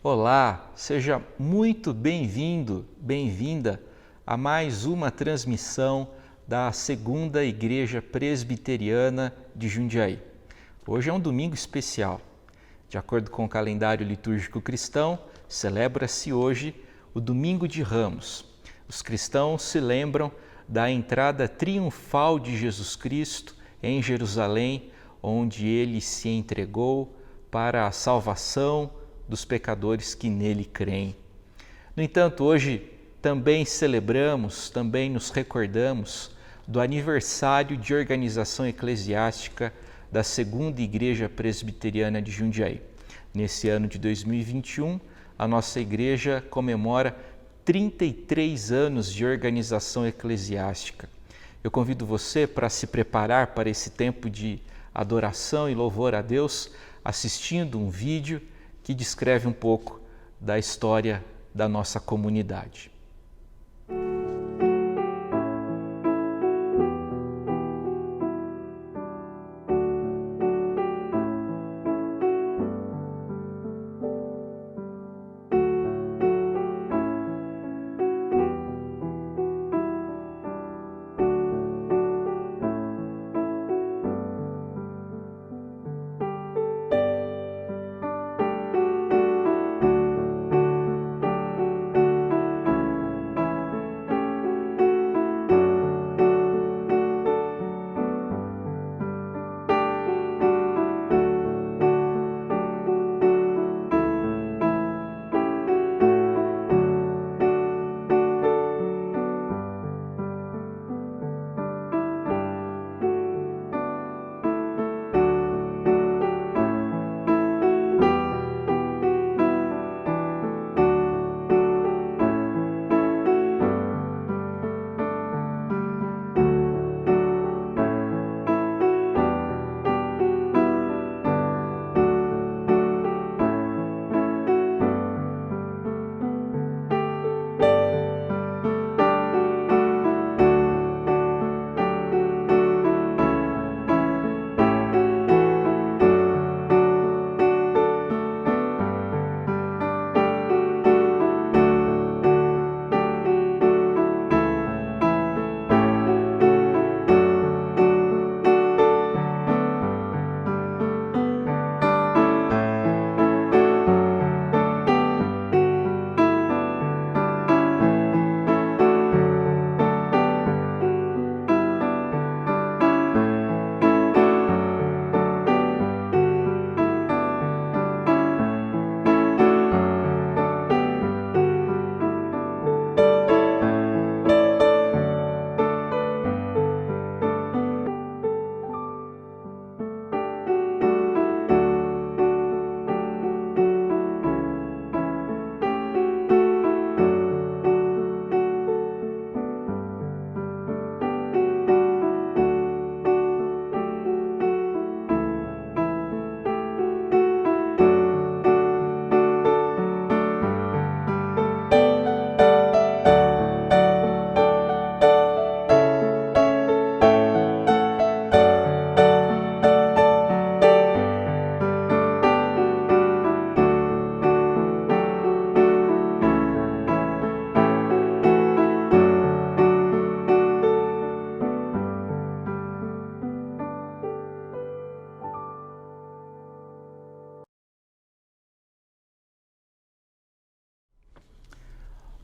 Olá, seja muito bem-vindo, bem-vinda a mais uma transmissão da Segunda Igreja Presbiteriana de Jundiaí. Hoje é um domingo especial. De acordo com o calendário litúrgico cristão, celebra-se hoje o Domingo de Ramos. Os cristãos se lembram da entrada triunfal de Jesus Cristo em Jerusalém, onde ele se entregou para a salvação dos pecadores que nele creem. No entanto, hoje também celebramos, também nos recordamos do aniversário de organização eclesiástica da Segunda Igreja Presbiteriana de Jundiaí. Nesse ano de 2021, a nossa igreja comemora 33 anos de organização eclesiástica. Eu convido você para se preparar para esse tempo de adoração e louvor a Deus, assistindo um vídeo que descreve um pouco da história da nossa comunidade.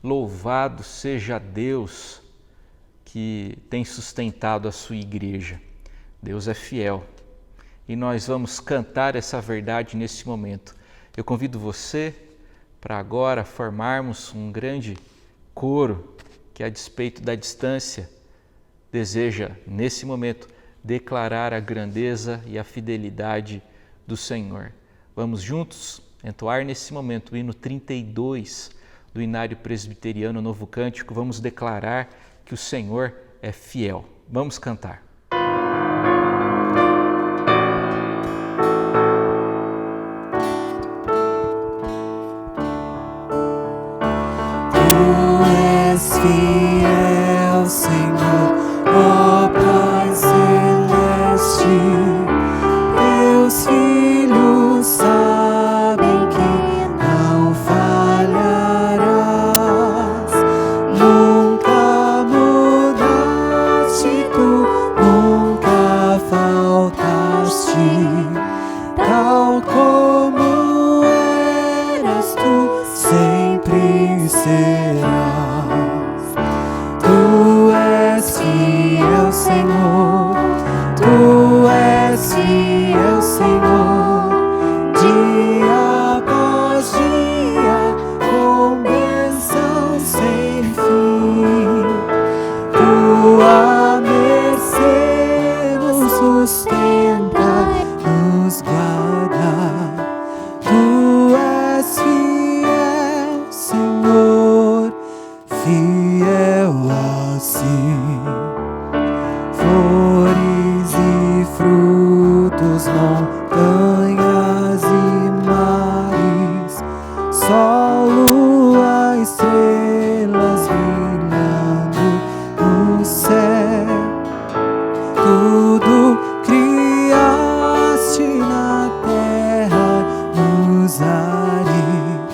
Louvado seja Deus que tem sustentado a sua igreja. Deus é fiel e nós vamos cantar essa verdade nesse momento. Eu convido você para agora formarmos um grande coro que, a despeito da distância, deseja, nesse momento, declarar a grandeza e a fidelidade do Senhor. Vamos juntos entoar nesse momento o hino 32 do Inário Presbiteriano Novo Cântico. Vamos declarar que o Senhor é fiel. Vamos cantar. Tu és fiel, Senhor, ó Pai Celeste. Teus filhos sabem que não falham. sustenta, nos guarda. Tu és fiel, Senhor, fiel assim. Flores e frutos, montanhas e mares, sol, lua, estrelas brilhando no céu. Tudo criaste na terra, nos ares,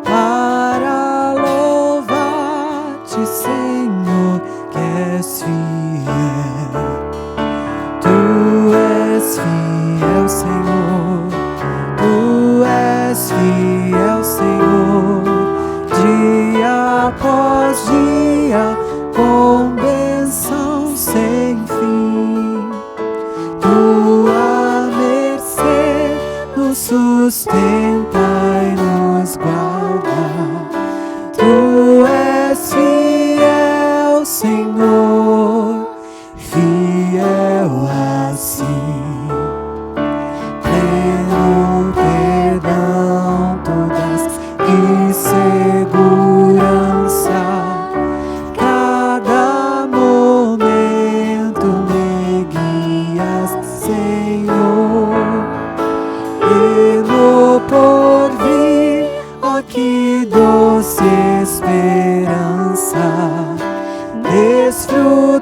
para louvar-te, Senhor, que és fiel. Tu és fiel, Senhor. Tu és fiel, Senhor. Dia após dia, com bênção sem fim. Tua mercê nos sustenta e nos guarda. Tu és fiel, Senhor, fiel assim. Pleno perdão, tu dás e segurança. Cada momento me guias, Senhor. E no porvir, ó que doce esperança, desfrutarei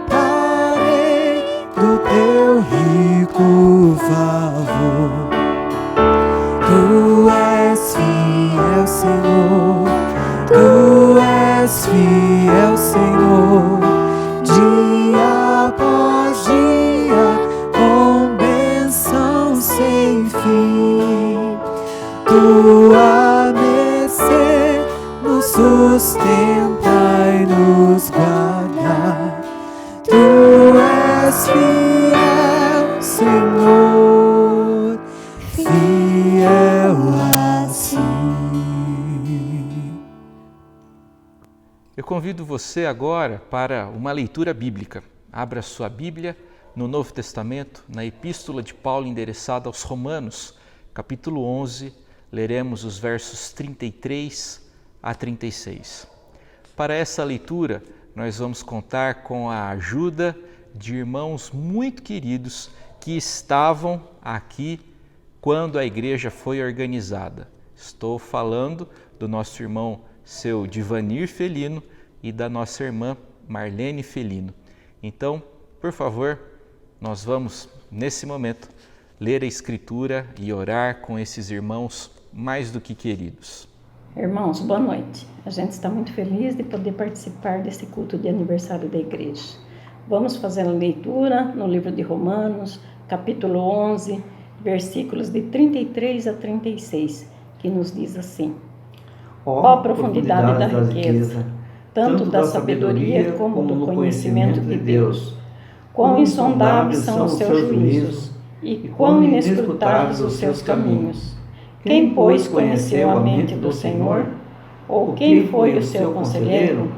do teu rico favor. Tu és fiel, Senhor. Tu és fiel, Senhor. Dia após dia, com bênção sem fim. Tua mercê nos sustenta e nos guarda. Tu és fiel, Senhor, fiel assim. Eu convido você agora para uma leitura bíblica. Abra sua Bíblia no Novo Testamento, na Epístola de Paulo endereçada aos Romanos, capítulo 11, leremos os versos 33 a 36. Para essa leitura, nós vamos contar com a ajuda de irmãos muito queridos que estavam aqui quando a igreja foi organizada. Estou falando do nosso irmão seu Divanir Felino e da nossa irmã Marlene Felino. Então, por favor, nós vamos, nesse momento, ler a Escritura e orar com esses irmãos mais do que queridos. Irmãos, boa noite. A gente está muito feliz de poder participar desse culto de aniversário da igreja. Vamos fazer a leitura no livro de Romanos, capítulo 11, versículos de 33 a 36, que nos diz assim: Ó profundidade da riqueza, tanto da sabedoria como do conhecimento de Deus! Quão insondáveis são os seus juízos, e quão inescrutáveis os seus caminhos! Quem, pois, conheceu a mente do Senhor? Ou quem foi o seu conselheiro?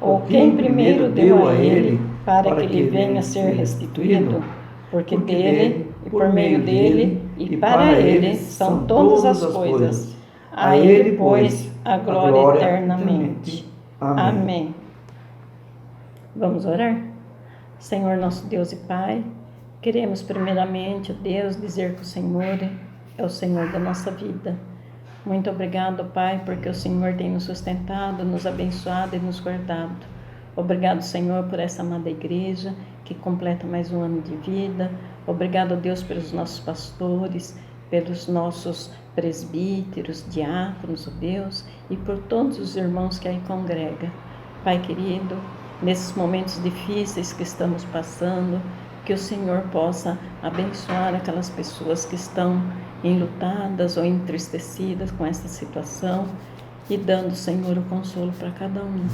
Ou quem primeiro deu a ele para que lhe venha a ser restituído? Porque dele, e por meio dele, e para ele são todas as coisas. A ele, pois, a glória eternamente. Amém. Vamos orar? Senhor nosso Deus e Pai, queremos primeiramente, Deus, dizer que o Senhor é o Senhor da nossa vida. Muito obrigado, Pai, porque o Senhor tem nos sustentado, nos abençoado e nos guardado. Obrigado, Senhor, por essa amada igreja que completa mais um ano de vida. Obrigado, Deus, pelos nossos pastores, pelos nossos presbíteros, diáconos, Deus, e por todos os irmãos que aí congregam. Pai querido, nesses momentos difíceis que estamos passando, que o Senhor possa abençoar aquelas pessoas que estão enlutadas ou entristecidas com essa situação e dando, Senhor, o consolo para cada um.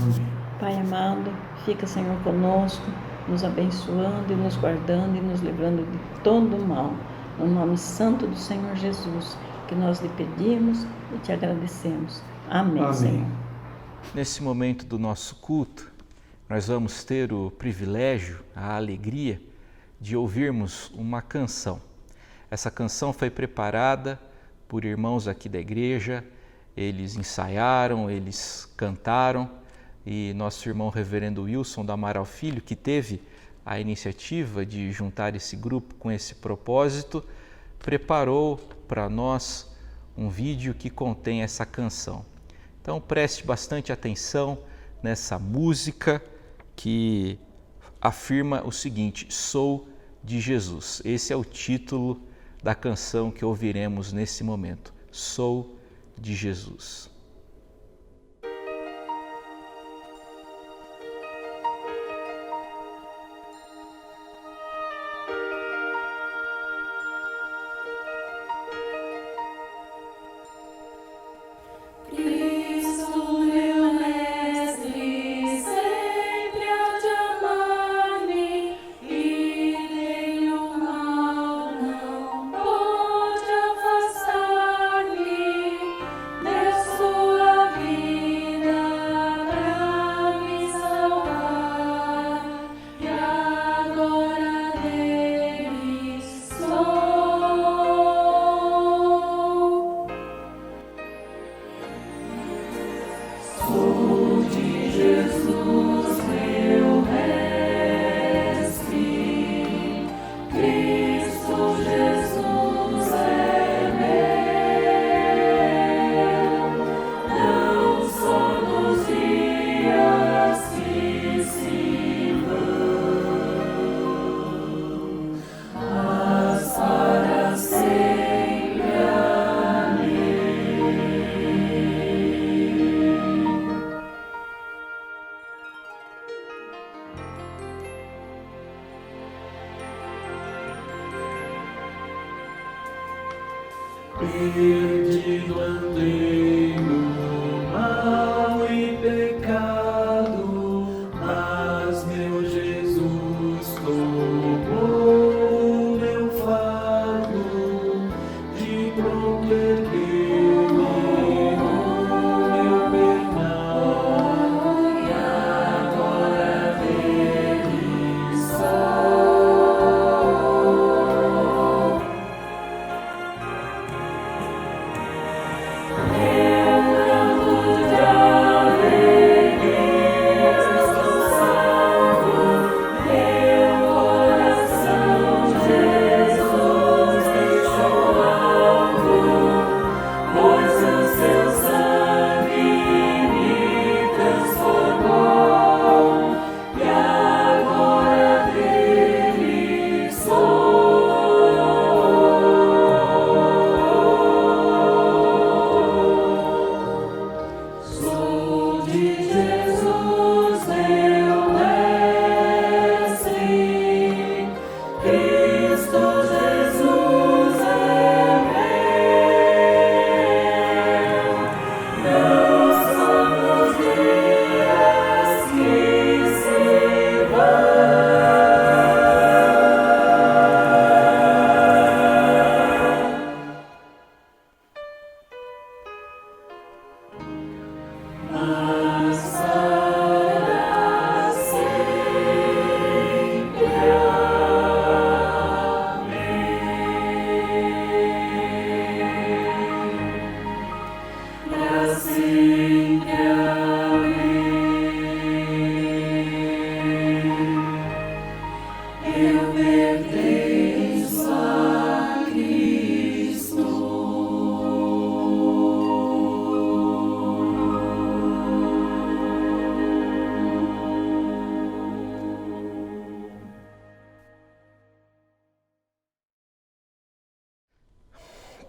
Pai amado, fica, Senhor, conosco, nos abençoando e nos guardando e nos livrando de todo o mal. No nome santo do Senhor Jesus, que nós lhe pedimos e te agradecemos. Amém. Senhor. Nesse momento do nosso culto, nós vamos ter o privilégio, a alegria de ouvirmos uma canção. Essa canção foi preparada por irmãos aqui da igreja, eles ensaiaram, eles cantaram, e nosso irmão reverendo Wilson do Amaral Filho, que teve a iniciativa de juntar esse grupo com esse propósito, preparou para nós um vídeo que contém essa canção. Então preste bastante atenção nessa música que afirma o seguinte: sou de Jesus. Esse é o título da canção que ouviremos nesse momento. Sou de Jesus. Perdido andei no mal e pecado, mas meu Jesus tomou o meu fardo, de pronto ergueu-me o meu penal, e agora dele sou.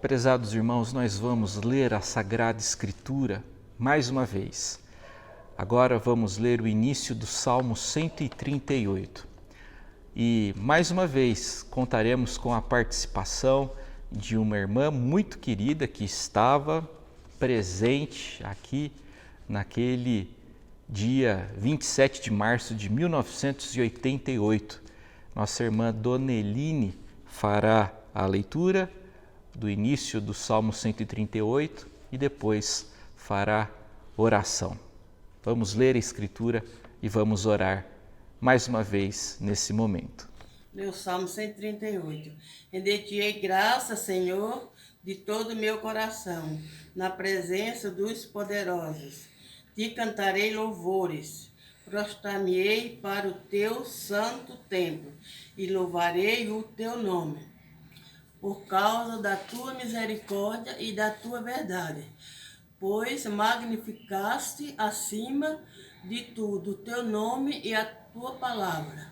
Prezados irmãos, nós vamos ler a Sagrada Escritura mais uma vez. Agora vamos ler o início do Salmo 138. E mais uma vez contaremos com a participação de uma irmã muito querida que estava presente aqui naquele dia 27 de março de 1988. Nossa irmã Dona Eline fará a leitura do início do Salmo 138 e depois fará oração. Vamos ler a Escritura e vamos orar mais uma vez nesse momento. Leu o Salmo 138. Render-te-ei graça, Senhor, de todo o meu coração, na presença dos poderosos. Te cantarei louvores, prostrar-me-ei para o teu santo templo e louvarei o teu nome, por causa da tua misericórdia e da tua verdade, pois magnificaste acima de tudo o teu nome e a tua palavra.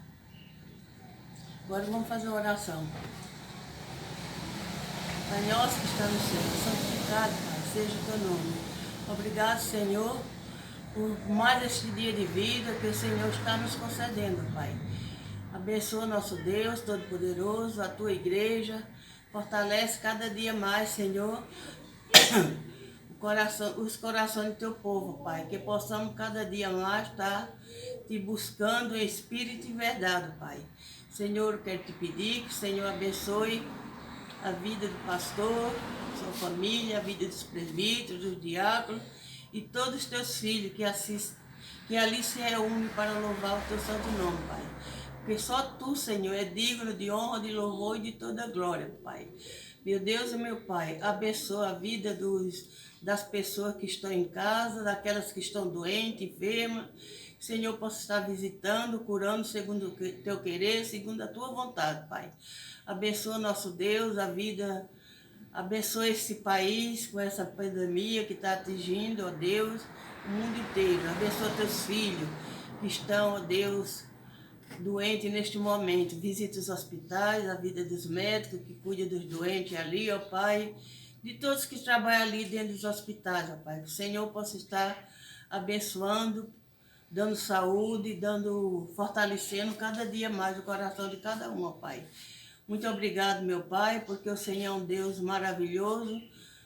Agora vamos fazer uma oração. Pai nosso que está no céu, santificado, Pai, seja o teu nome. Obrigado, Senhor, por mais este dia de vida que o Senhor está nos concedendo, Pai. Abençoa nosso Deus Todo-Poderoso, a tua igreja, fortalece cada dia mais, Senhor, os corações do teu povo, Pai, que possamos cada dia mais estar te buscando em espírito e verdade, Pai. Senhor, eu quero te pedir que o Senhor abençoe a vida do pastor, sua família, a vida dos presbíteros, dos diáconos e todos os teus filhos que ali se reúnem para louvar o teu santo nome, Pai. Porque só tu, Senhor, é digno de honra, de louvor e de toda glória, Pai. Meu Deus e meu Pai, abençoa a vida das pessoas que estão em casa, daquelas que estão doentes, enfermas. Que o Senhor possa estar visitando, curando segundo o teu querer, segundo a tua vontade, Pai. Abençoa nosso Deus, a vida, abençoa esse país com essa pandemia que está atingindo, ó Deus, o mundo inteiro. Abençoa teus filhos que estão, ó Deus, doentes neste momento. Visita os hospitais, a vida dos médicos que cuidam dos doentes ali, ó Pai, de todos que trabalham ali dentro dos hospitais, ó Pai. Que o Senhor possa estar abençoando, dando saúde, fortalecendo cada dia mais o coração de cada um, ó Pai. Muito obrigado, meu Pai, porque o Senhor é um Deus maravilhoso.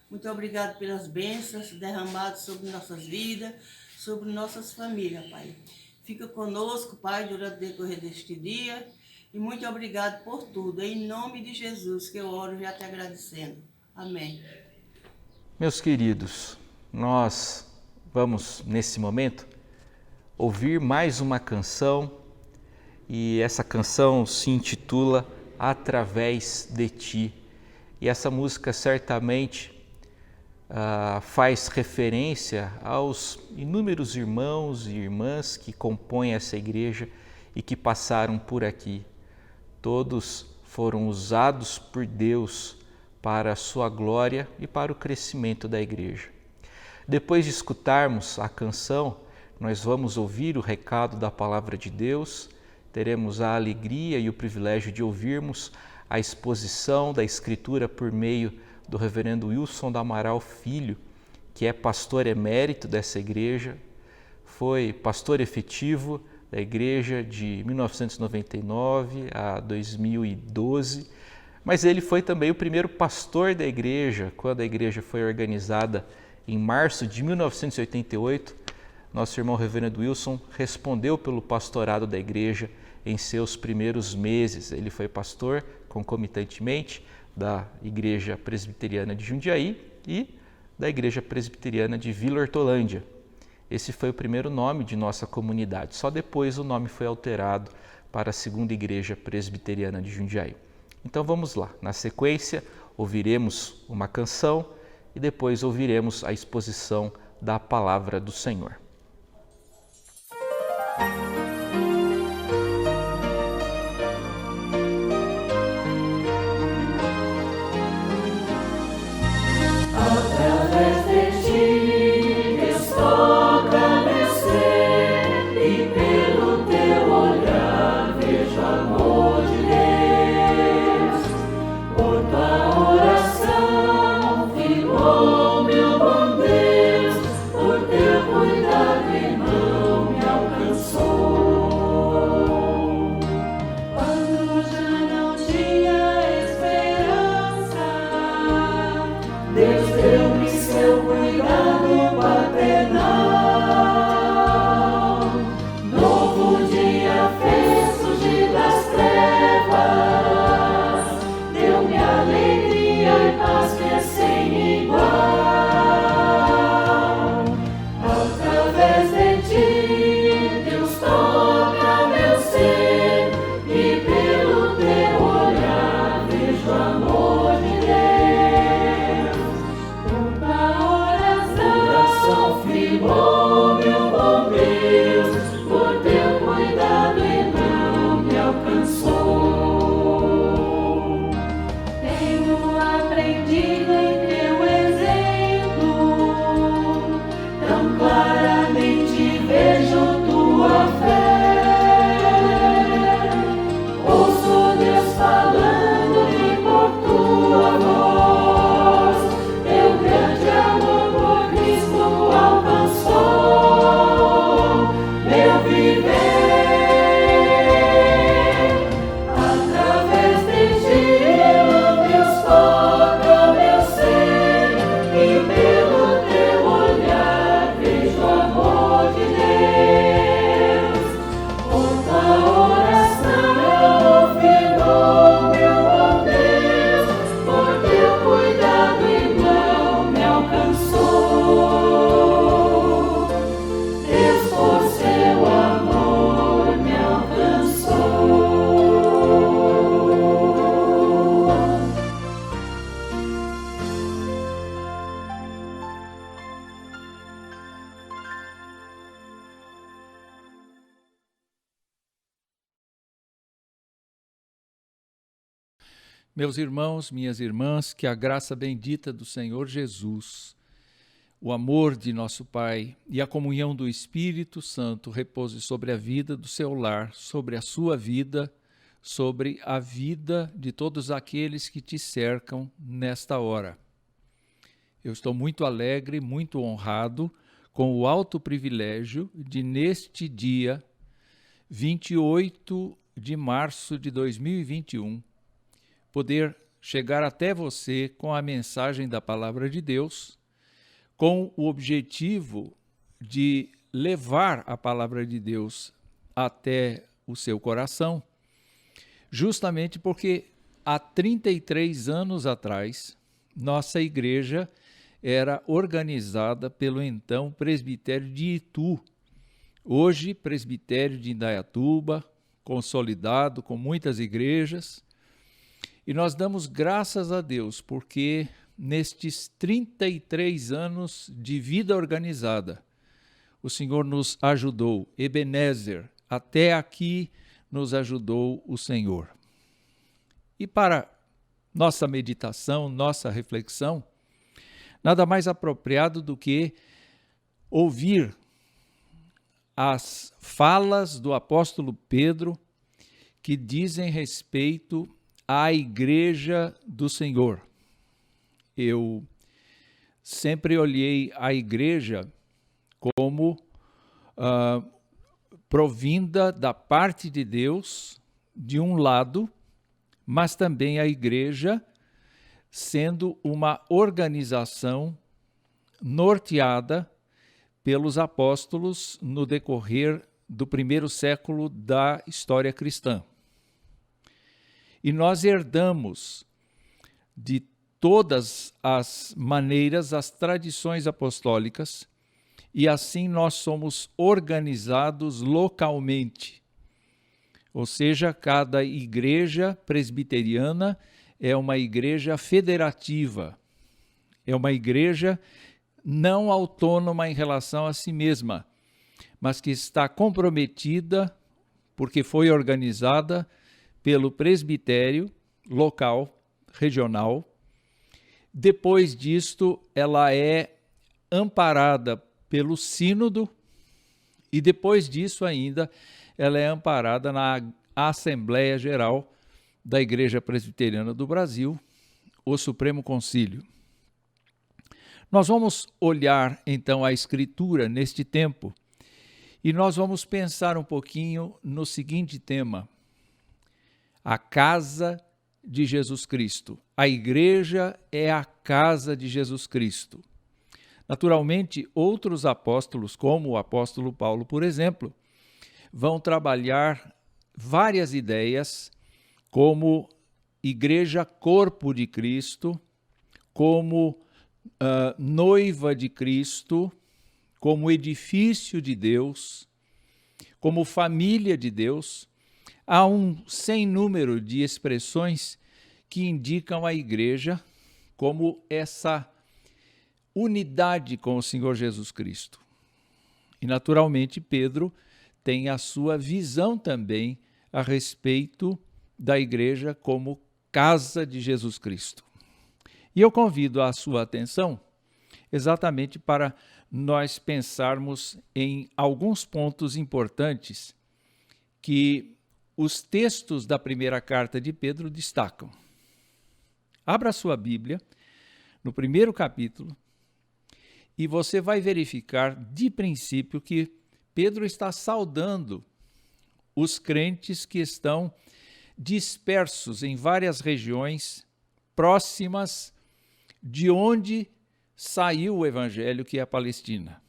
Muito obrigado pelas bênçãos derramadas sobre nossas vidas, sobre nossas famílias, Pai. Fica conosco, Pai, durante o decorrer deste dia. E muito obrigado por tudo. Em nome de Jesus que eu oro já te agradecendo. Amém. Meus queridos, nós vamos, nesse momento, ouvir mais uma canção. E essa canção se intitula Através de Ti. E essa música certamente faz referência aos inúmeros irmãos e irmãs que compõem essa igreja e que passaram por aqui. Todos foram usados por Deus para a sua glória e para o crescimento da igreja. Depois de escutarmos a canção, nós vamos ouvir o recado da palavra de Deus. Teremos a alegria e o privilégio de ouvirmos a exposição da Escritura por meio do reverendo Wilson do Amaral Filho, que é pastor emérito dessa igreja, foi pastor efetivo da igreja de 1999 a 2012, mas ele foi também o primeiro pastor da igreja, quando a igreja foi organizada em março de 1988. Nosso irmão reverendo Wilson respondeu pelo pastorado da igreja em seus primeiros meses. Ele foi pastor concomitantemente da Igreja Presbiteriana de Jundiaí e da Igreja Presbiteriana de Vila Hortolândia. Esse foi o primeiro nome de nossa comunidade. Só depois o nome foi alterado para a Segunda Igreja Presbiteriana de Jundiaí. Então vamos lá. Na sequência, ouviremos uma canção e depois ouviremos a exposição da Palavra do Senhor. Através de ti, Deus toca meu ser, e pelo teu olhar vejo o amor de Deus. Por tua oração, firmou meu bom Deus, por teu cuidado, irmão, me alcançou. Meus irmãos, minhas irmãs, que a graça bendita do Senhor Jesus, o amor de nosso Pai e a comunhão do Espírito Santo repouse sobre a vida do seu lar, sobre a sua vida, sobre a vida de todos aqueles que te cercam nesta hora. Eu estou muito alegre, muito honrado com o alto privilégio de, neste dia 28 de março de 2021, poder chegar até você com a mensagem da Palavra de Deus, com o objetivo de levar a Palavra de Deus até o seu coração, justamente porque há 33 anos atrás, nossa igreja era organizada pelo então presbitério de Itu, hoje presbitério de Indaiatuba, consolidado com muitas igrejas, e nós damos graças a Deus porque nestes 33 anos de vida organizada, o Senhor nos ajudou, Ebenezer, até aqui nos ajudou o Senhor. E para nossa meditação, nossa reflexão, nada mais apropriado do que ouvir as falas do apóstolo Pedro que dizem respeito à igreja do Senhor. Eu sempre olhei a igreja como provinda da parte de Deus, de um lado, mas também a igreja sendo uma organização norteada pelos apóstolos no decorrer do primeiro século da história cristã. E nós herdamos de todas as maneiras as tradições apostólicas e assim nós somos organizados localmente. Ou seja, cada igreja presbiteriana é uma igreja federativa, é uma igreja não autônoma em relação a si mesma, mas que está comprometida, porque foi organizada pelo presbitério local, regional. Depois disto, ela é amparada pelo sínodo e depois disso ainda, ela é amparada na Assembleia Geral da Igreja Presbiteriana do Brasil, o Supremo Concílio. Nós vamos olhar então a Escritura neste tempo e nós vamos pensar um pouquinho no seguinte tema: a casa de Jesus Cristo. A igreja é a casa de Jesus Cristo. Naturalmente, outros apóstolos, como o apóstolo Paulo, por exemplo, vão trabalhar várias ideias como igreja corpo de Cristo, como noiva de Cristo, como edifício de Deus, como família de Deus. Há um sem número de expressões que indicam a igreja como essa unidade com o Senhor Jesus Cristo. E, naturalmente, Pedro tem a sua visão também a respeito da igreja como casa de Jesus Cristo. E eu convido a sua atenção exatamente para nós pensarmos em alguns pontos importantes que os textos da primeira carta de Pedro destacam. Abra sua Bíblia no primeiro capítulo e você vai verificar de princípio que Pedro está saudando os crentes que estão dispersos em várias regiões próximas de onde saiu o evangelho, que é a Palestina.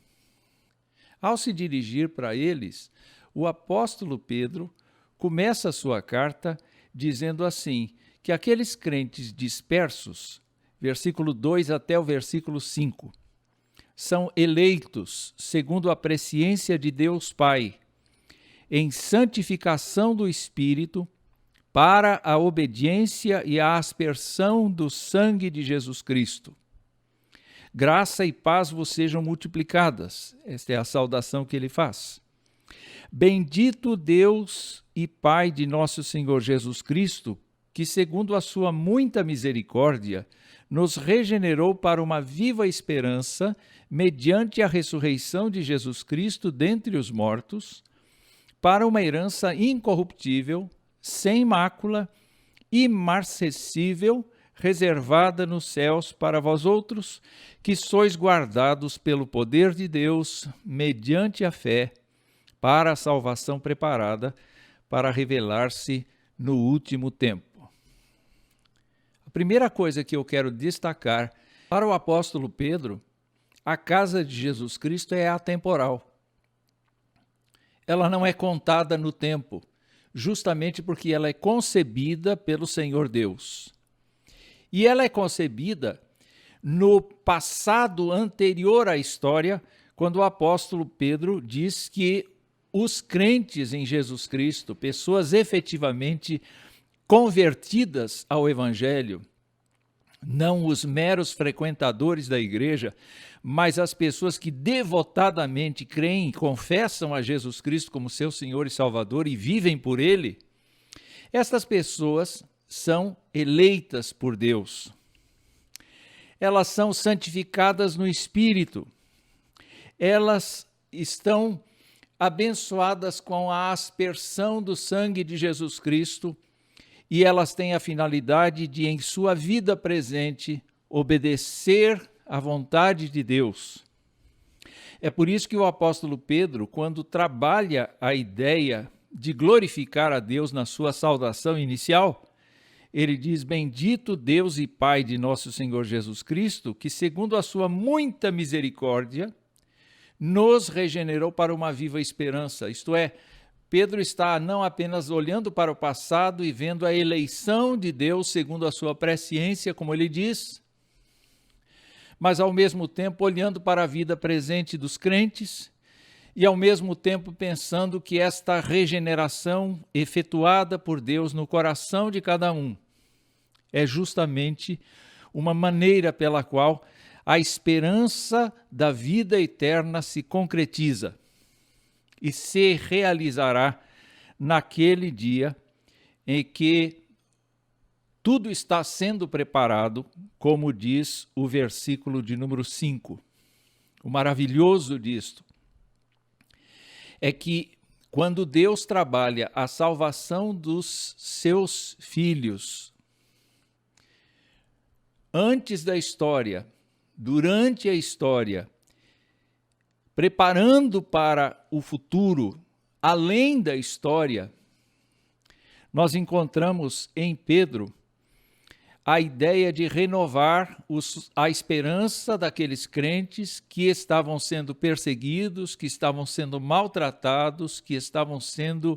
Ao se dirigir para eles, o apóstolo Pedro começa a sua carta dizendo assim, que aqueles crentes dispersos, versículo 2 até o versículo 5, são eleitos segundo a presciência de Deus Pai, em santificação do Espírito, para a obediência e a aspersão do sangue de Jesus Cristo. Graça e paz vos sejam multiplicadas. Esta é a saudação que ele faz. Bendito Deus e Pai de nosso Senhor Jesus Cristo, que, segundo a sua muita misericórdia, nos regenerou para uma viva esperança, mediante a ressurreição de Jesus Cristo dentre os mortos, para uma herança incorruptível, sem mácula, imarcessível, reservada nos céus para vós outros, que sois guardados pelo poder de Deus, mediante a fé, para a salvação preparada, para revelar-se no último tempo. A primeira coisa que eu quero destacar para o apóstolo Pedro, a casa de Jesus Cristo é atemporal. Ela não é contada no tempo, justamente porque ela é concebida pelo Senhor Deus. E ela é concebida no passado anterior à história, quando o apóstolo Pedro diz que os crentes em Jesus Cristo, pessoas efetivamente convertidas ao Evangelho, não os meros frequentadores da igreja, mas as pessoas que devotadamente creem e confessam a Jesus Cristo como seu Senhor e Salvador e vivem por Ele, estas pessoas são eleitas por Deus. Elas são santificadas no Espírito. Elas estão abençoadas com a aspersão do sangue de Jesus Cristo e elas têm a finalidade de, em sua vida presente, obedecer à vontade de Deus. É por isso que o apóstolo Pedro, quando trabalha a ideia de glorificar a Deus na sua saudação inicial, ele diz: bendito Deus e Pai de nosso Senhor Jesus Cristo, que segundo a sua muita misericórdia, nos regenerou para uma viva esperança. Isto é, Pedro está não apenas olhando para o passado e vendo a eleição de Deus segundo a sua presciência, como ele diz, mas ao mesmo tempo olhando para a vida presente dos crentes e ao mesmo tempo pensando que esta regeneração efetuada por Deus no coração de cada um é justamente uma maneira pela qual a esperança da vida eterna se concretiza e se realizará naquele dia em que tudo está sendo preparado, como diz o versículo de número 5. O maravilhoso disto é que quando Deus trabalha a salvação dos seus filhos, antes da história, durante a história, preparando para o futuro, além da história, nós encontramos em Pedro a ideia de renovar a esperança daqueles crentes que estavam sendo perseguidos, que estavam sendo maltratados, que estavam sendo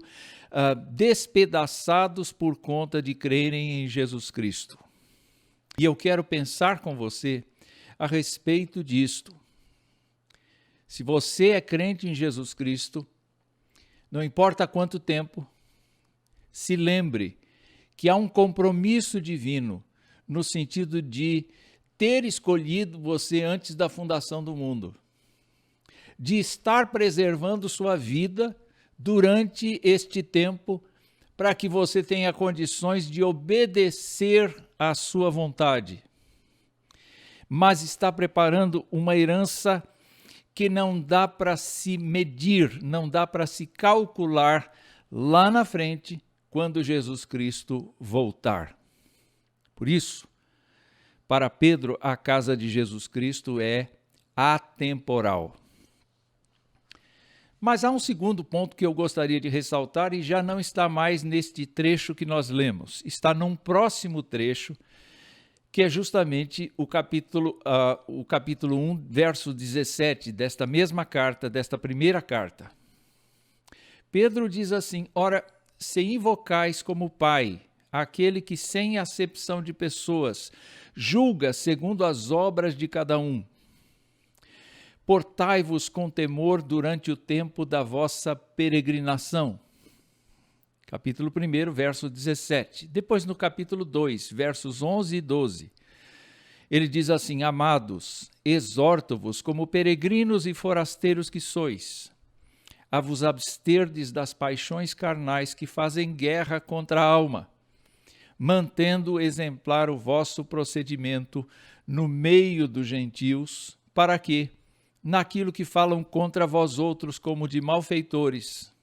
despedaçados por conta de crerem em Jesus Cristo. E eu quero pensar com você a respeito disto. Se você é crente em Jesus Cristo, não importa quanto tempo, se lembre que há um compromisso divino no sentido de ter escolhido você antes da fundação do mundo, de estar preservando sua vida durante este tempo para que você tenha condições de obedecer à sua vontade, mas está preparando uma herança que não dá para se medir, não dá para se calcular lá na frente, quando Jesus Cristo voltar. Por isso, para Pedro, a casa de Jesus Cristo é atemporal. Mas há um segundo ponto que eu gostaria de ressaltar e já não está mais neste trecho que nós lemos. Está num próximo trecho, que é justamente o capítulo 1, verso 17, desta mesma carta, desta primeira carta. Pedro diz assim: ora, se invocais como Pai aquele que, sem acepção de pessoas, julga segundo as obras de cada um, portai-vos com temor durante o tempo da vossa peregrinação. Capítulo 1, verso 17. Depois no capítulo 2, versos 11 e 12, ele diz assim: amados, exorto-vos como peregrinos e forasteiros que sois, a vos absterdes das paixões carnais que fazem guerra contra a alma. mantendo exemplar o vosso procedimento no meio dos gentios, para que, naquilo que falam contra vós outros como de malfeitores,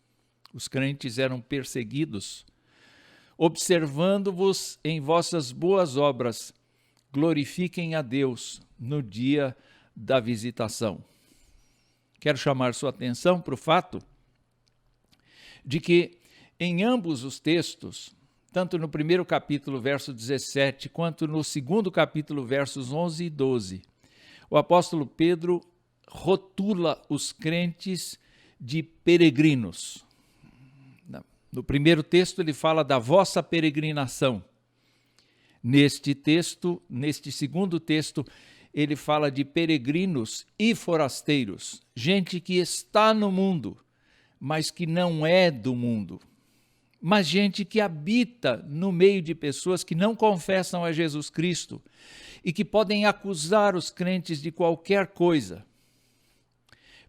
os crentes eram perseguidos, observando-vos em vossas boas obras, glorifiquem a Deus no dia da visitação. Quero chamar sua atenção para o fato de que em ambos os textos, tanto no primeiro capítulo, verso 17, quanto no segundo capítulo, versos 11 e 12, o apóstolo Pedro rotula os crentes de peregrinos. No primeiro texto, ele fala da vossa peregrinação. Neste segundo texto, ele fala de peregrinos e forasteiros, gente que está no mundo, mas que não é do mundo, mas gente que habita no meio de pessoas que não confessam a Jesus Cristo e que podem acusar os crentes de qualquer coisa.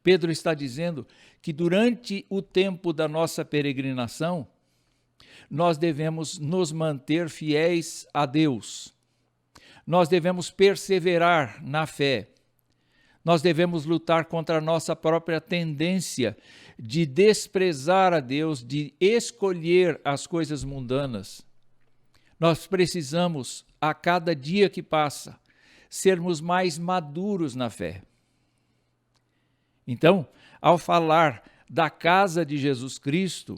Pedro está dizendo que durante o tempo da nossa peregrinação, nós devemos nos manter fiéis a Deus. Nós devemos perseverar na fé. Nós devemos lutar contra a nossa própria tendência de desprezar a Deus, de escolher as coisas mundanas. Nós precisamos, a cada dia que passa, sermos mais maduros na fé. Então, ao falar da casa de Jesus Cristo,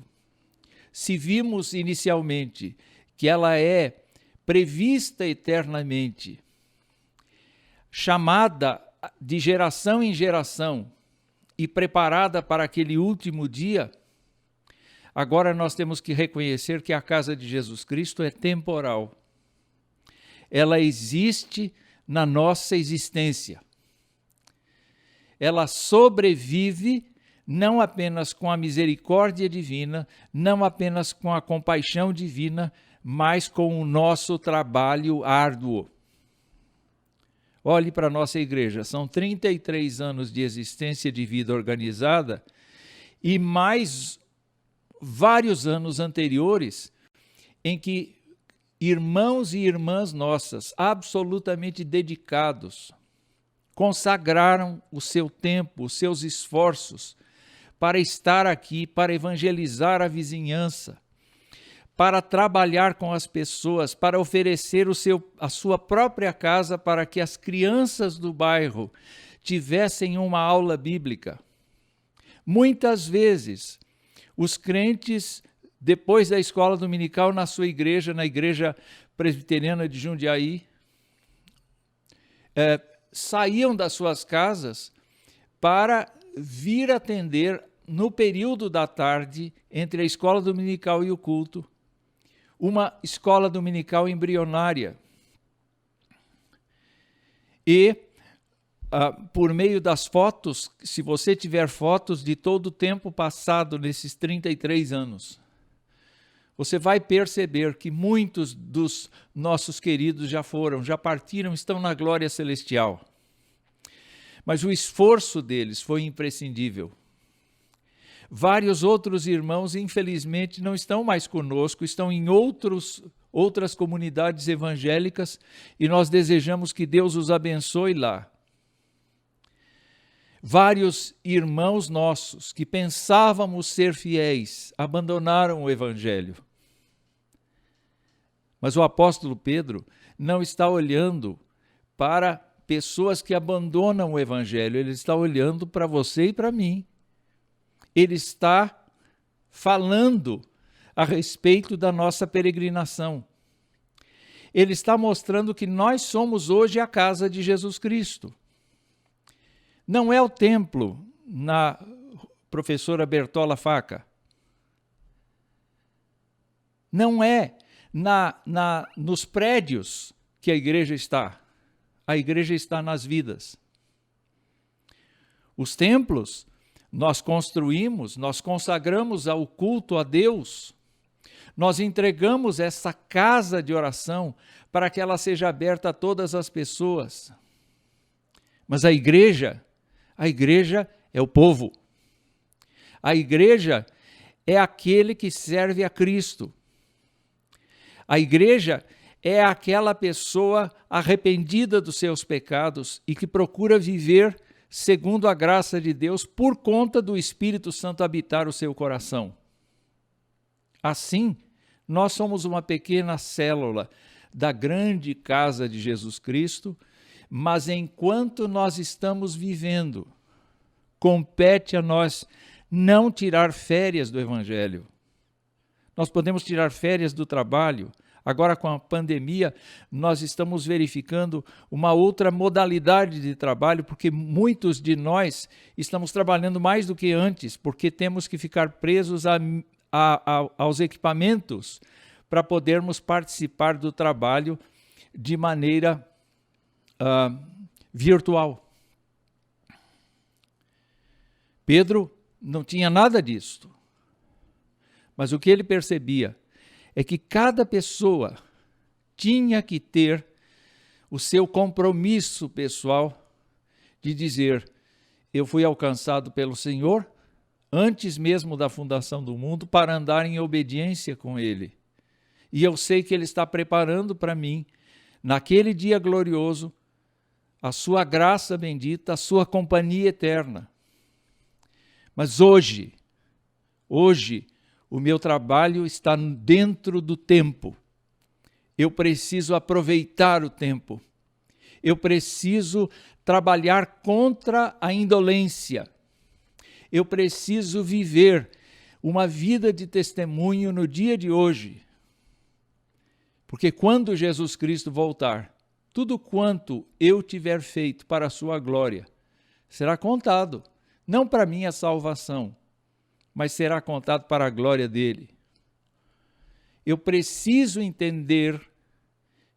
se vimos inicialmente que ela é prevista eternamente, chamada de geração em geração e preparada para aquele último dia, agora nós temos que reconhecer que a casa de Jesus Cristo é temporal. Ela existe na nossa existência. Ela sobrevive não apenas com a misericórdia divina, não apenas com a compaixão divina, mas com o nosso trabalho árduo. Olhe para a nossa igreja, são 33 anos de existência de vida organizada e mais vários anos anteriores em que irmãos e irmãs nossas, absolutamente dedicados, consagraram o seu tempo, os seus esforços para estar aqui, para evangelizar a vizinhança, para trabalhar com as pessoas, para oferecer a sua própria casa para que as crianças do bairro tivessem uma aula bíblica. Muitas vezes, os crentes, depois da escola dominical na sua igreja, na igreja presbiteriana de Jundiaí, saíam das suas casas para vir atender no período da tarde, entre a escola dominical e o culto, uma escola dominical embrionária. E, por meio das fotos, se você tiver fotos de todo o tempo passado nesses 33 anos, você vai perceber que muitos dos nossos queridos já partiram, estão na glória celestial. Mas o esforço deles foi imprescindível. Vários outros irmãos, infelizmente, não estão mais conosco, estão em outras comunidades evangélicas e nós desejamos que Deus os abençoe lá. Vários irmãos nossos que pensávamos ser fiéis abandonaram o evangelho. Mas o apóstolo Pedro não está olhando para pessoas que abandonam o evangelho, ele está olhando para você e para mim. Ele está falando a respeito da nossa peregrinação. Ele está mostrando que nós somos hoje a casa de Jesus Cristo. Não é o templo na professora Bertola Faca. Não é nos prédios que a igreja está. A igreja está nas vidas. Os templos nós construímos, nós consagramos ao culto a Deus, nós entregamos essa casa de oração para que ela seja aberta a todas as pessoas. Mas a igreja é o povo. A igreja é aquele que serve a Cristo. A igreja é aquela pessoa arrependida dos seus pecados e que procura viver segundo a graça de Deus por conta do Espírito Santo habitar o seu coração. Assim, nós somos uma pequena célula da grande casa de Jesus Cristo, mas enquanto nós estamos vivendo, compete a nós não tirar férias do Evangelho. Nós podemos tirar férias do trabalho. Agora, com a pandemia, nós estamos verificando uma outra modalidade de trabalho, porque muitos de nós estamos trabalhando mais do que antes, porque temos que ficar presos aos equipamentos para podermos participar do trabalho de maneira virtual. Pedro não tinha nada disso, mas o que ele percebia é que cada pessoa tinha que ter o seu compromisso pessoal de dizer: eu fui alcançado pelo Senhor antes mesmo da fundação do mundo para andar em obediência com Ele. E eu sei que Ele está preparando para mim, naquele dia glorioso, a sua graça bendita, a sua companhia eterna. Mas hoje, o meu trabalho está dentro do tempo. Eu preciso aproveitar o tempo. Eu preciso trabalhar contra a indolência. Eu preciso viver uma vida de testemunho no dia de hoje. Porque quando Jesus Cristo voltar, tudo quanto eu tiver feito para a sua glória será contado, não para minha salvação, mas será contado para a glória dele. Eu preciso entender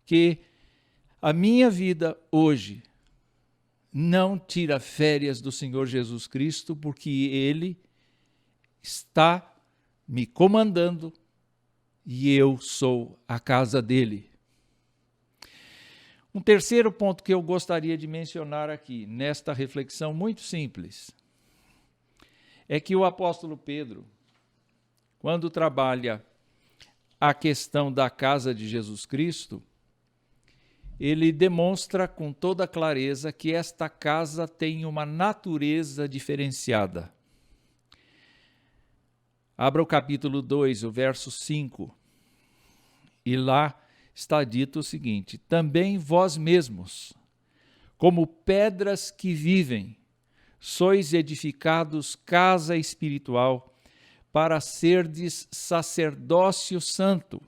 que a minha vida hoje não tira férias do Senhor Jesus Cristo, porque Ele está me comandando e eu sou a casa dele. Um terceiro ponto que eu gostaria de mencionar aqui, nesta reflexão muito simples, é que o apóstolo Pedro, quando trabalha a questão da casa de Jesus Cristo, ele demonstra com toda clareza que esta casa tem uma natureza diferenciada. Abra o capítulo 2, o verso 5, e lá está dito o seguinte: também vós mesmos, como pedras que vivem, sois edificados casa espiritual, para serdes sacerdócio santo,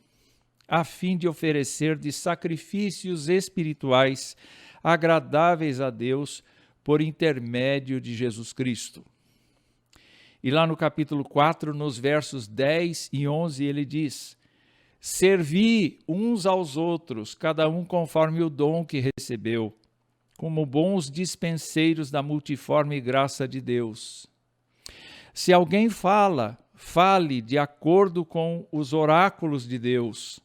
a fim de oferecerdes sacrifícios espirituais agradáveis a Deus por intermédio de Jesus Cristo. E lá no capítulo 4, nos versos 10 e 11, ele diz: servi uns aos outros, cada um conforme o dom que recebeu, como bons dispenseiros da multiforme graça de Deus. Se alguém fale de acordo com os oráculos de Deus.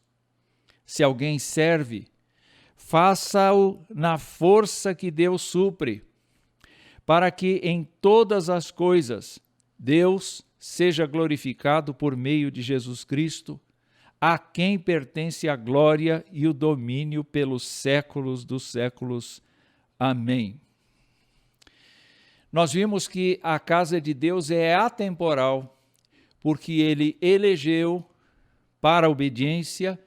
Se alguém serve, faça-o na força que Deus supre, para que em todas as coisas Deus seja glorificado por meio de Jesus Cristo, a quem pertence a glória e o domínio pelos séculos dos séculos. Amém. Nós vimos que a casa de Deus é atemporal, porque Ele elegeu para a obediência,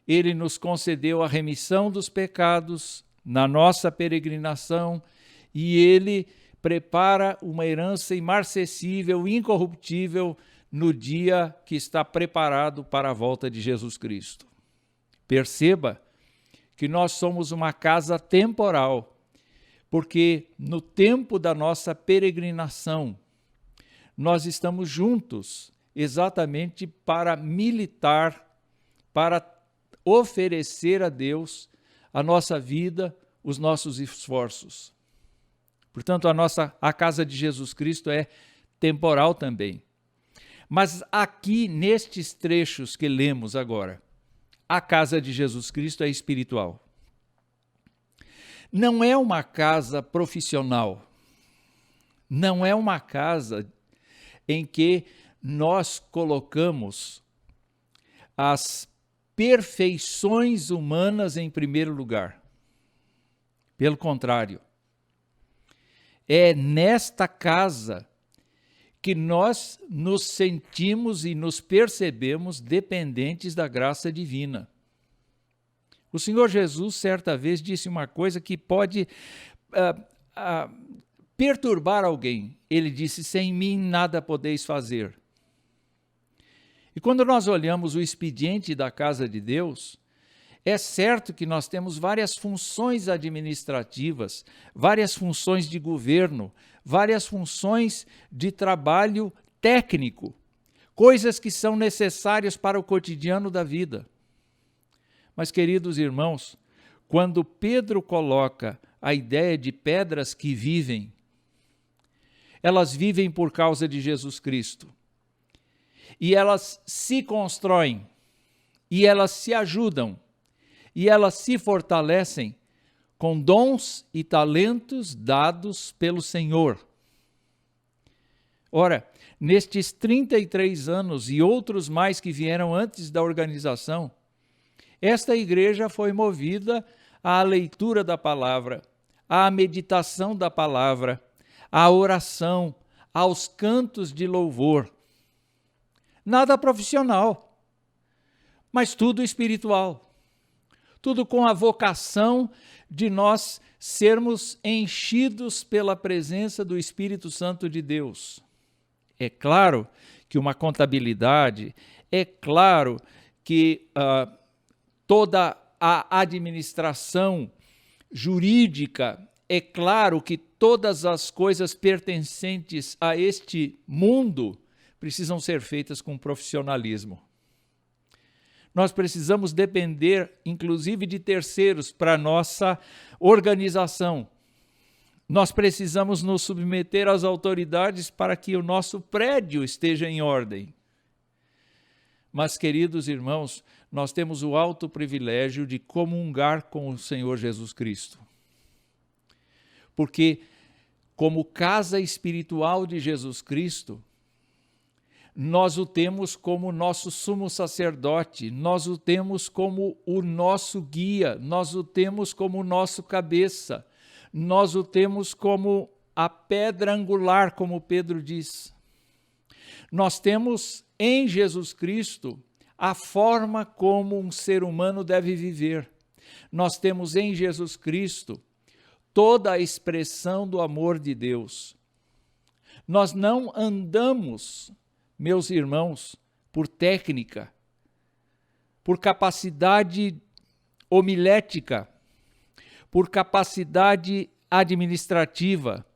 Ele nos concedeu a remissão dos pecados na nossa peregrinação e Ele prepara uma herança imarcessível, incorruptível, no dia que está preparado para a volta de Jesus Cristo. Perceba que nós somos uma casa temporal, porque no tempo da nossa peregrinação, nós estamos juntos exatamente para militar, para oferecer a Deus a nossa vida, os nossos esforços. Portanto, a casa de Jesus Cristo é temporal também. Mas aqui, nestes trechos que lemos agora, a casa de Jesus Cristo é espiritual. Não é uma casa profissional. Não é uma casa em que nós colocamos as perfeições humanas em primeiro lugar. Pelo contrário, é nesta casa que nós nos sentimos e nos percebemos dependentes da graça divina. O Senhor Jesus, certa vez, disse uma coisa que pode perturbar alguém. Ele disse: sem mim nada podeis fazer. E quando nós olhamos o expediente da casa de Deus, é certo que nós temos várias funções administrativas, várias funções de governo, várias funções de trabalho técnico, coisas que são necessárias para o cotidiano da vida. Mas, queridos irmãos, quando Pedro coloca a ideia de pedras que vivem, elas vivem por causa de Jesus Cristo. E elas se constroem, e elas se ajudam, e elas se fortalecem com dons e talentos dados pelo Senhor. Ora, nestes 33 anos e outros mais que vieram antes da organização, esta igreja foi movida à leitura da palavra, à meditação da palavra, à oração, aos cantos de louvor. Nada profissional, mas tudo espiritual. Tudo com a vocação de nós sermos enchidos pela presença do Espírito Santo de Deus. É claro que uma contabilidade, é claro que toda a administração jurídica, é claro que todas as coisas pertencentes a este mundo precisam ser feitas com profissionalismo. Nós precisamos depender, inclusive, de terceiros para nossa organização. Nós precisamos nos submeter às autoridades para que o nosso prédio esteja em ordem. Mas, queridos irmãos, nós temos o alto privilégio de comungar com o Senhor Jesus Cristo. Porque, como casa espiritual de Jesus Cristo, nós o temos como nosso sumo sacerdote, nós o temos como o nosso guia, nós o temos como nosso cabeça, nós o temos como a pedra angular, como Pedro diz. Nós temos em Jesus Cristo a forma como um ser humano deve viver. Nós temos em Jesus Cristo toda a expressão do amor de Deus. Nós não andamos, meus irmãos, por técnica, por capacidade homilética, por capacidade administrativa,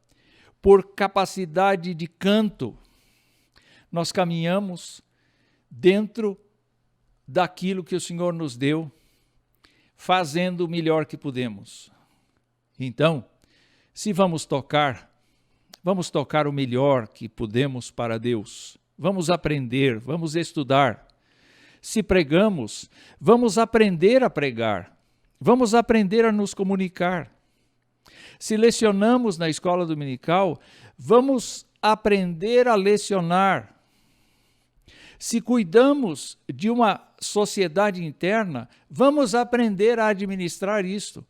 por capacidade de canto. Nós caminhamos dentro daquilo que o Senhor nos deu, fazendo o melhor que podemos. Então, se vamos tocar o melhor que podemos para Deus. Vamos aprender, vamos estudar. Se pregamos, vamos aprender a pregar. Vamos aprender a nos comunicar. Se lecionamos na escola dominical, vamos aprender a lecionar. Se cuidamos de uma sociedade interna, vamos aprender a administrar isto.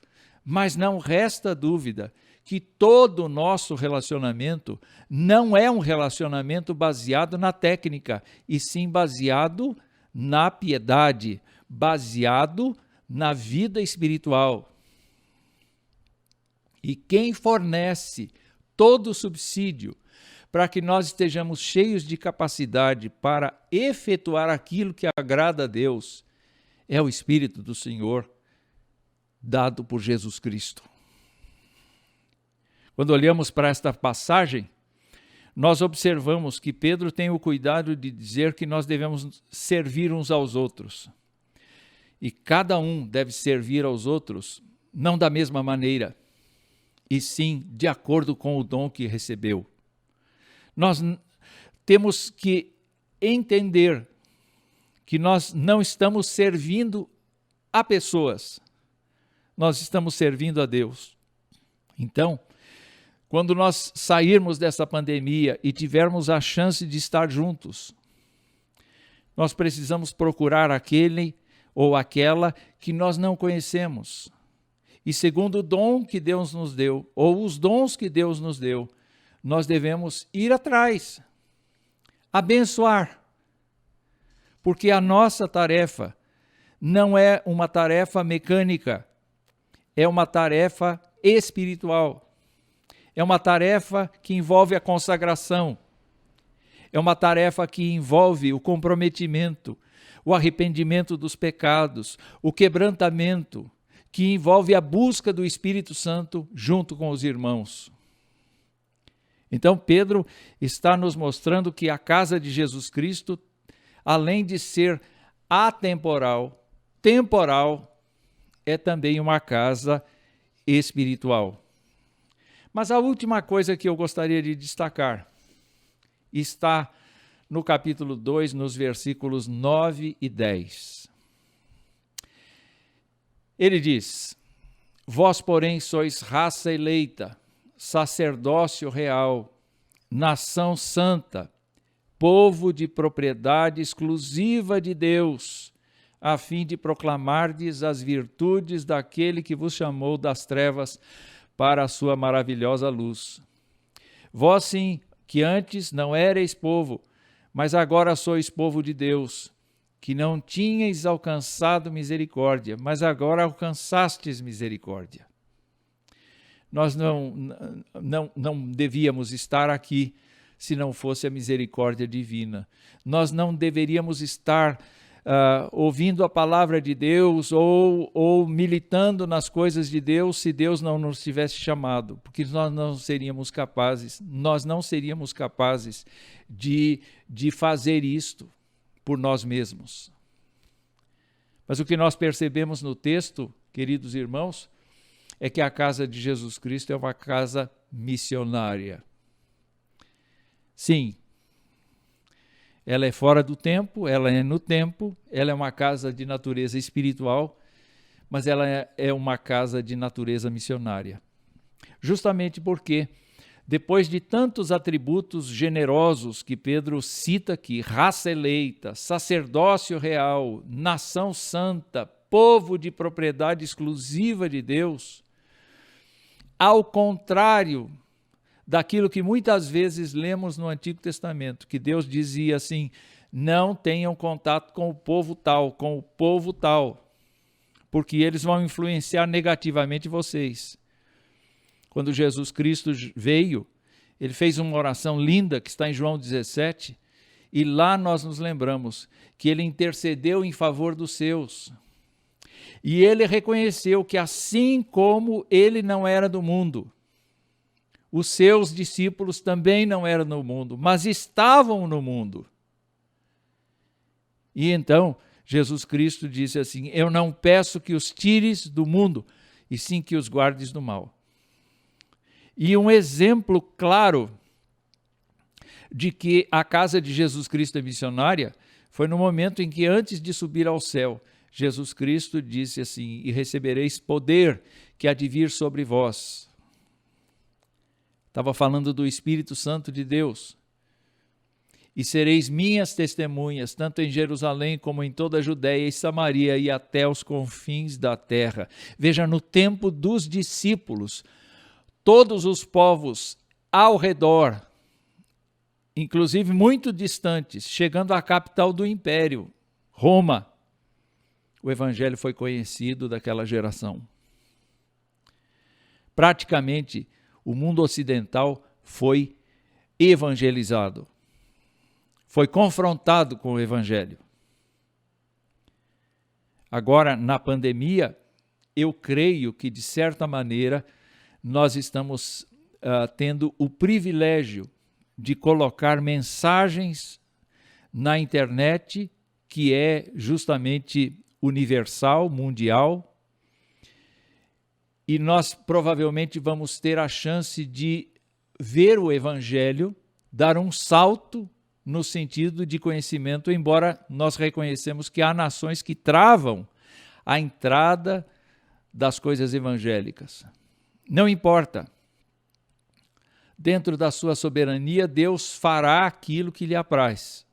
Mas não resta dúvida que todo o nosso relacionamento não é um relacionamento baseado na técnica, e sim baseado na piedade, baseado na vida espiritual. E quem fornece todo o subsídio para que nós estejamos cheios de capacidade para efetuar aquilo que agrada a Deus é o Espírito do Senhor, dado por Jesus Cristo. Quando olhamos para esta passagem, nós observamos que Pedro tem o cuidado de dizer que nós devemos servir uns aos outros. E cada um deve servir aos outros, não da mesma maneira, e sim de acordo com o dom que recebeu. Nós temos que entender que nós não estamos servindo a pessoas, nós estamos servindo a Deus. Então, quando nós sairmos dessa pandemia e tivermos a chance de estar juntos, nós precisamos procurar aquele ou aquela que nós não conhecemos. E segundo o dom que Deus nos deu, ou os dons que Deus nos deu, nós devemos ir atrás, abençoar. Porque a nossa tarefa não é uma tarefa mecânica, é uma tarefa espiritual. É uma tarefa que envolve a consagração. É uma tarefa que envolve o comprometimento, o arrependimento dos pecados, o quebrantamento, que envolve a busca do Espírito Santo junto com os irmãos. Então, Pedro está nos mostrando que a casa de Jesus Cristo, além de ser atemporal, temporal, é também uma casa espiritual. Mas a última coisa que eu gostaria de destacar está no capítulo 2, nos versículos 9 e 10. Ele diz: vós, porém, sois raça eleita, sacerdócio real, nação santa, povo de propriedade exclusiva de Deus, a fim de proclamardes as virtudes daquele que vos chamou das trevas para a sua maravilhosa luz. Vós sim, que antes não erais povo, mas agora sois povo de Deus, que não tinhais alcançado misericórdia, mas agora alcançastes misericórdia. Nós não devíamos estar aqui se não fosse a misericórdia divina. Nós não deveríamos estar ouvindo a palavra de Deus ou militando nas coisas de Deus se Deus não nos tivesse chamado, porque nós não seríamos capazes de fazer isto por nós mesmos. Mas o que nós percebemos no texto, queridos irmãos, é que a casa de Jesus Cristo é uma casa missionária. Sim, ela é fora do tempo, ela é no tempo, ela é uma casa de natureza espiritual, mas ela é uma casa de natureza missionária. Justamente porque, depois de tantos atributos generosos que Pedro cita aqui, raça eleita, sacerdócio real, nação santa, povo de propriedade exclusiva de Deus, ao contrário daquilo que muitas vezes lemos no Antigo Testamento, que Deus dizia assim: não tenham contato com o povo tal, porque eles vão influenciar negativamente vocês. Quando Jesus Cristo veio, ele fez uma oração linda que está em João 17, e lá nós nos lembramos que ele intercedeu em favor dos seus. E ele reconheceu que assim como ele não era do mundo, os seus discípulos também não eram no mundo, mas estavam no mundo. E então Jesus Cristo disse assim: eu não peço que os tires do mundo, e sim que os guardes do mal. E um exemplo claro de que a casa de Jesus Cristo é missionária foi no momento em que, antes de subir ao céu, Jesus Cristo disse assim: e recebereis poder que há de vir sobre vós. Estava falando do Espírito Santo de Deus. E sereis minhas testemunhas, tanto em Jerusalém como em toda a Judéia e Samaria e até os confins da terra. Veja, no tempo dos discípulos, todos os povos ao redor, inclusive muito distantes, chegando à capital do império, Roma, o evangelho foi conhecido daquela geração. Praticamente, o mundo ocidental foi evangelizado, foi confrontado com o evangelho. Agora, na pandemia, eu creio que, de certa maneira, nós estamos tendo o privilégio de colocar mensagens na internet, que é justamente universal, mundial, e nós provavelmente vamos ter a chance de ver o evangelho dar um salto no sentido de conhecimento, embora nós reconhecemos que há nações que travam a entrada das coisas evangélicas. Não importa. Dentro da sua soberania, Deus fará aquilo que lhe apraz.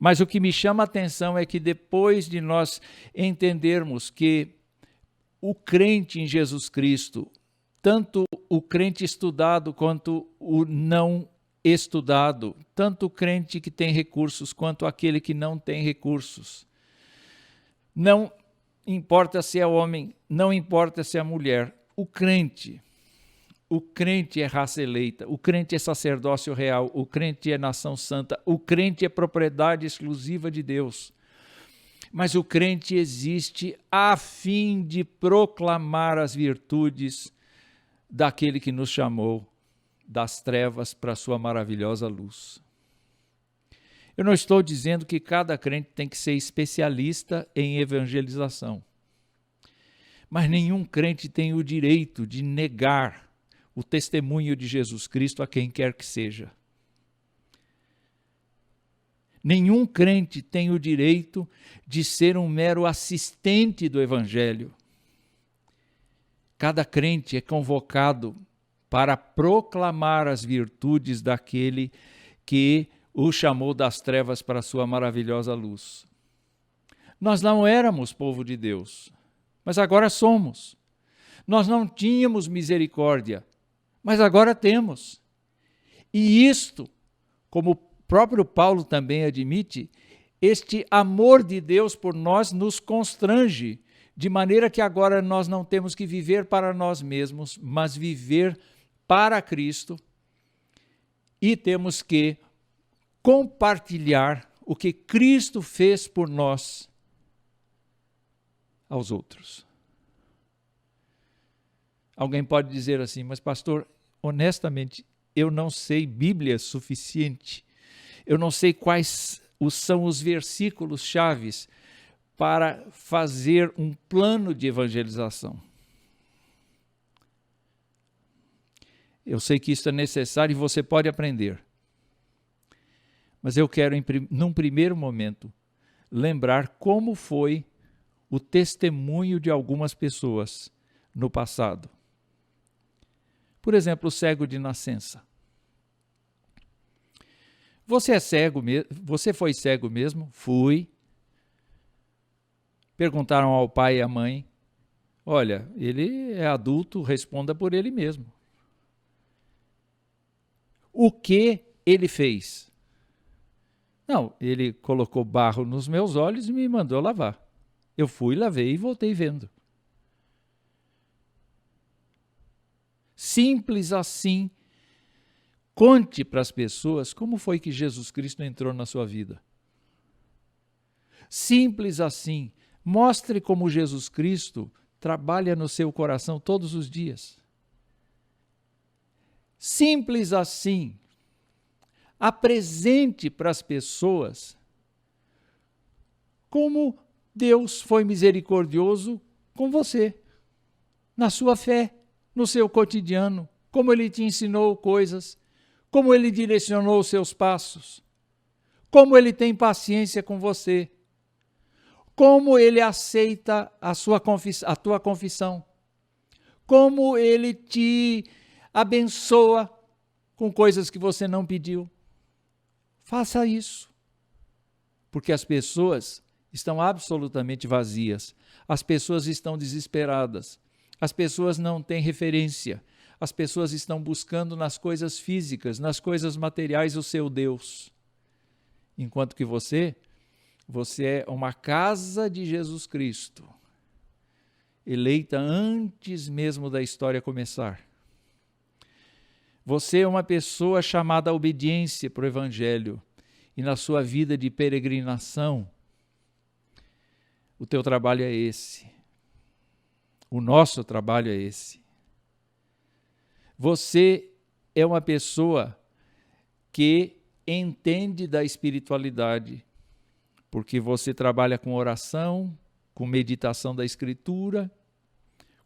Mas o que me chama a atenção é que depois de nós entendermos que o crente em Jesus Cristo, tanto o crente estudado quanto o não estudado, tanto o crente que tem recursos quanto aquele que não tem recursos, não importa se é homem, não importa se é mulher, o crente é raça eleita, o crente é sacerdócio real, o crente é nação santa, o crente é propriedade exclusiva de Deus. Mas o crente existe a fim de proclamar as virtudes daquele que nos chamou das trevas para a sua maravilhosa luz. Eu não estou dizendo que cada crente tem que ser especialista em evangelização, mas nenhum crente tem o direito de negar o testemunho de Jesus Cristo a quem quer que seja. Nenhum crente tem o direito de ser um mero assistente do Evangelho. Cada crente é convocado para proclamar as virtudes daquele que o chamou das trevas para a sua maravilhosa luz. Nós não éramos povo de Deus, mas agora somos. Nós não tínhamos misericórdia, mas agora temos. E isto, como o próprio Paulo também admite, este amor de Deus por nós nos constrange, de maneira que agora nós não temos que viver para nós mesmos, mas viver para Cristo, e temos que compartilhar o que Cristo fez por nós aos outros. Alguém pode dizer assim, mas pastor, honestamente, eu não sei Bíblia suficiente, eu não sei quais são os versículos chaves para fazer um plano de evangelização. Eu sei que isso é necessário e você pode aprender. Mas eu quero, num primeiro momento, lembrar como foi o testemunho de algumas pessoas no passado. Por exemplo, o cego de nascença. Você é cego mesmo? Você foi cego mesmo? Fui. Perguntaram ao pai e à mãe. Olha, ele é adulto, responda por ele mesmo. O que ele fez? Não, ele colocou barro nos meus olhos e me mandou lavar. Eu fui, lavei e voltei vendo. Simples assim. Conte para as pessoas como foi que Jesus Cristo entrou na sua vida. Simples assim. Mostre como Jesus Cristo trabalha no seu coração todos os dias. Simples assim. Apresente para as pessoas como Deus foi misericordioso com você, na sua fé, no seu cotidiano, como Ele te ensinou coisas, como Ele direcionou os seus passos, como Ele tem paciência com você, como Ele aceita a tua confissão, como Ele te abençoa com coisas que você não pediu. Faça isso, porque as pessoas estão absolutamente vazias, as pessoas estão desesperadas, as pessoas não têm referência, as pessoas estão buscando nas coisas físicas, nas coisas materiais o seu Deus. Enquanto que você é uma casa de Jesus Cristo, eleita antes mesmo da história começar. Você é uma pessoa chamada à obediência para o Evangelho e na sua vida de peregrinação, o teu trabalho é esse. O nosso trabalho é esse. Você é uma pessoa que entende da espiritualidade, porque você trabalha com oração, com meditação da Escritura,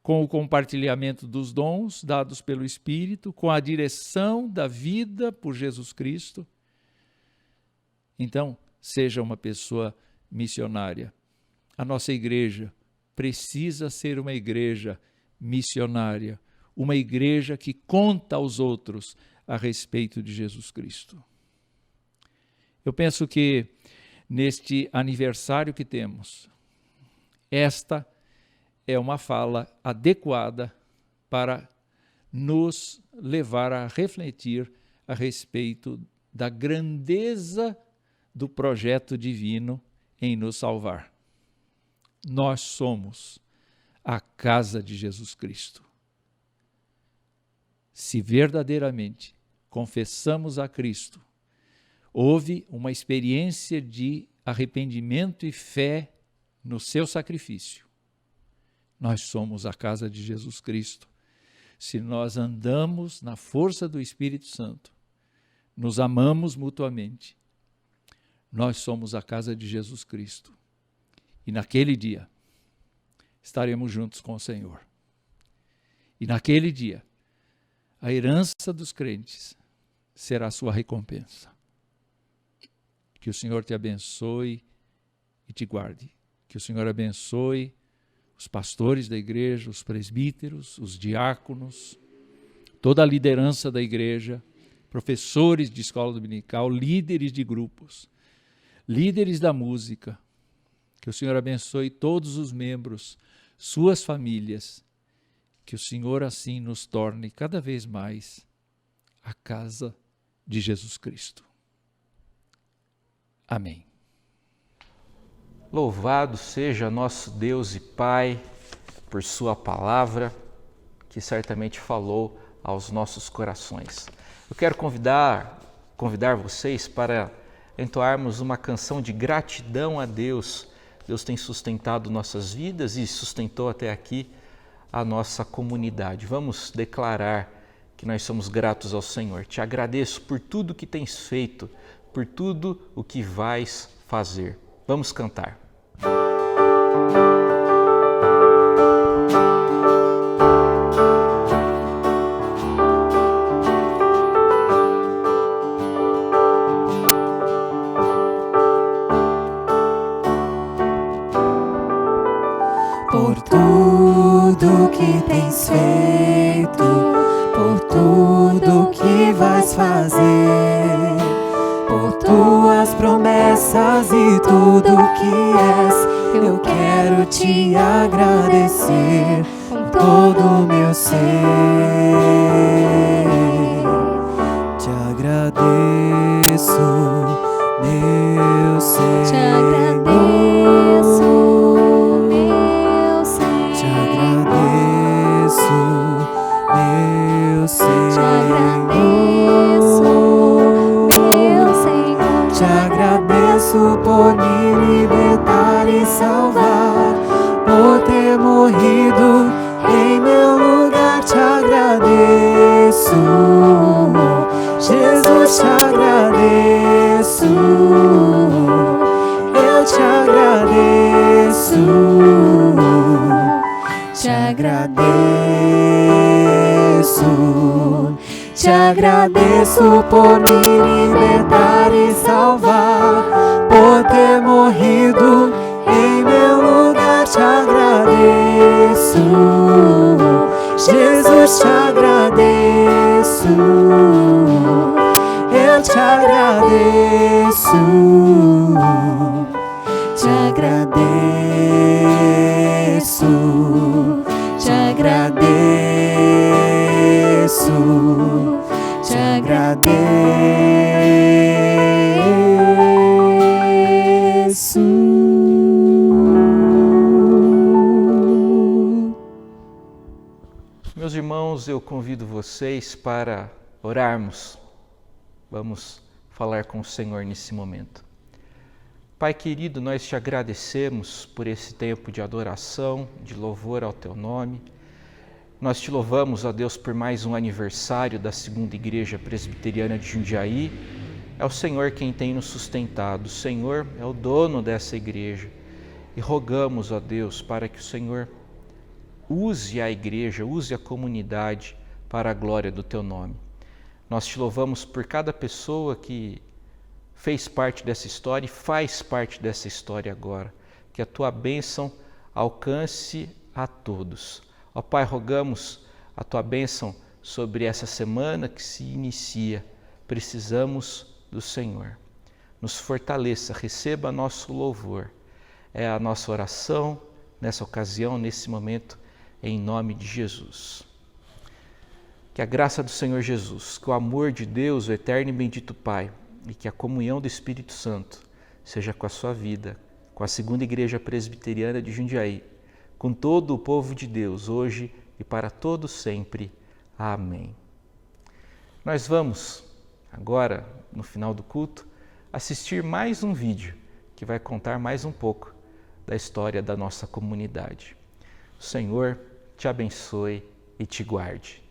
com o compartilhamento dos dons dados pelo Espírito, com a direção da vida por Jesus Cristo. Então, seja uma pessoa missionária. A nossa igreja precisa ser uma igreja missionária, uma igreja que conta aos outros a respeito de Jesus Cristo. Eu penso que neste aniversário que temos. Esta é uma fala adequada para nos levar a refletir a respeito da grandeza do projeto divino em nos salvar. Nós somos a casa de Jesus Cristo. Se verdadeiramente confessamos a Cristo, houve uma experiência de arrependimento e fé no seu sacrifício, nós somos a casa de Jesus Cristo. Se nós andamos na força do Espírito Santo, nos amamos mutuamente, nós somos a casa de Jesus Cristo. E naquele dia, estaremos juntos com o Senhor. E naquele dia, a herança dos crentes será a sua recompensa. Que o Senhor te abençoe e te guarde. Que o Senhor abençoe os pastores da igreja, os presbíteros, os diáconos, toda a liderança da igreja, professores de escola dominical, líderes de grupos, líderes da música. Que o Senhor abençoe todos os membros, suas famílias. Que o Senhor assim nos torne cada vez mais a casa de Jesus Cristo. Amém. Louvado seja nosso Deus e Pai por sua palavra, que certamente falou aos nossos corações. Eu quero convidar vocês para entoarmos uma canção de gratidão a Deus. Deus tem sustentado nossas vidas e sustentou até aqui a nossa comunidade. Vamos declarar que nós somos gratos ao Senhor. Te agradeço por tudo que tens feito, por tudo o que vais fazer. Vamos cantar. Por tudo que tens feito, por tudo que vais fazer, por tuas promessas e tudo que és, eu quero te agradecer com todo o meu ser. Te agradeço, meu Senhor. Te agradeço, meu Senhor. Te agradeço, meu Senhor. Te agradeço, meu Senhor. Te agradeço por me libertar e salvar, por ter morrido em meu lugar. Te agradeço, Jesus, te agradeço. Eu te agradeço, te agradeço, te agradeço por me libertar e salvar, por ter morrido em meu lugar. Te agradeço, Jesus, te agradeço. Eu te agradeço, te agradeço, te agradeço, te agradeço. Meus irmãos, eu convido vocês para orarmos. Vamos falar com o Senhor nesse momento. Pai querido, nós te agradecemos por esse tempo de adoração, de louvor ao teu nome. Nós te louvamos, ó Deus, por mais um aniversário da Segunda Igreja Presbiteriana de Jundiaí. É o Senhor quem tem nos sustentado, o Senhor é o dono dessa igreja. E rogamos, ó Deus, para que o Senhor use a igreja, use a comunidade para a glória do teu nome. Nós te louvamos por cada pessoa que fez parte dessa história e faz parte dessa história agora. Que a tua bênção alcance a todos. Ó Pai, rogamos a tua bênção sobre essa semana que se inicia. Precisamos do Senhor. nos fortaleça, receba nosso louvor. É a nossa oração nessa ocasião, nesse momento, em nome de Jesus. Que a graça do Senhor Jesus, que o amor de Deus, o eterno e bendito Pai, e que a comunhão do Espírito Santo seja com a sua vida, com a Segunda Igreja Presbiteriana de Jundiaí, com todo o povo de Deus, hoje e para todo sempre. Amém. Nós vamos, agora, no final do culto, assistir mais um vídeo que vai contar mais um pouco da história da nossa comunidade. O Senhor te abençoe e te guarde.